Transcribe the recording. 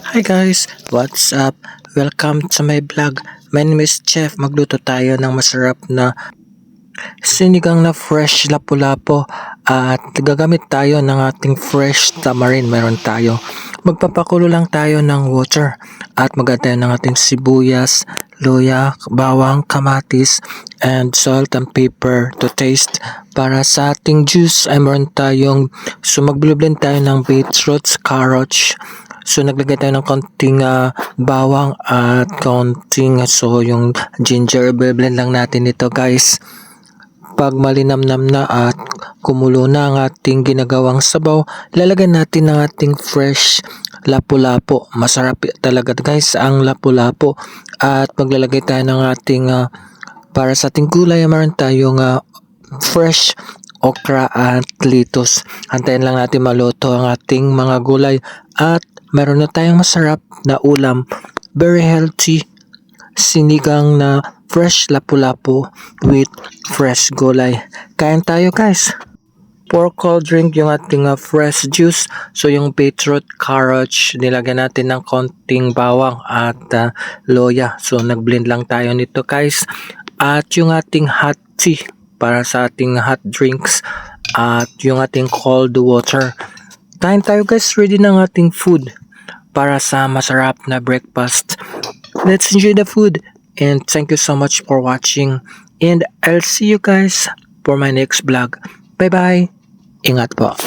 Hi guys, what's up? Welcome to my vlog. My name is Chef. Magluto tayo ng masarap na sinigang na fresh lapu-lapu at gagamit tayo ng ating fresh tamarind. Meron tayo. Magpapakulo lang tayo ng water at maganda ng ating sibuyas, luya, bawang, kamatis, and salt and pepper to taste. Para sa ating juice ay meron tayong, so mag-blend tayo ng beetroots, carrots. So naglagay tayo ng konting bawang at konting yung ginger. Blend lang natin ito guys. Pag malinamnam na at kumulo na ang ating ginagawang sabaw, lalagyan natin ng ating fresh lapu-lapu. Masarap talaga guys ang lapu-lapu. At maglalagay tayo ng ating para sa ating gulay, meron tayong fresh okra at lettuce. Antayin lang natin maluto ang ating mga gulay at meron na tayong masarap na ulam. Very healthy sinigang na fresh lapu-lapu with fresh gulay. Kain tayo guys. For cold drink yung ating fresh juice. So yung beetroot, carrots, nilagyan natin ng konting bawang at loya. So nagblend lang tayo nito guys. At yung ating hot tea para sa ating hot drinks at yung ating cold water. Kain tayo guys, ready ng ating food para sa masarap na breakfast. Let's enjoy the food and thank you so much for watching and I'll see you guys for my next vlog. Bye bye. Ingat po.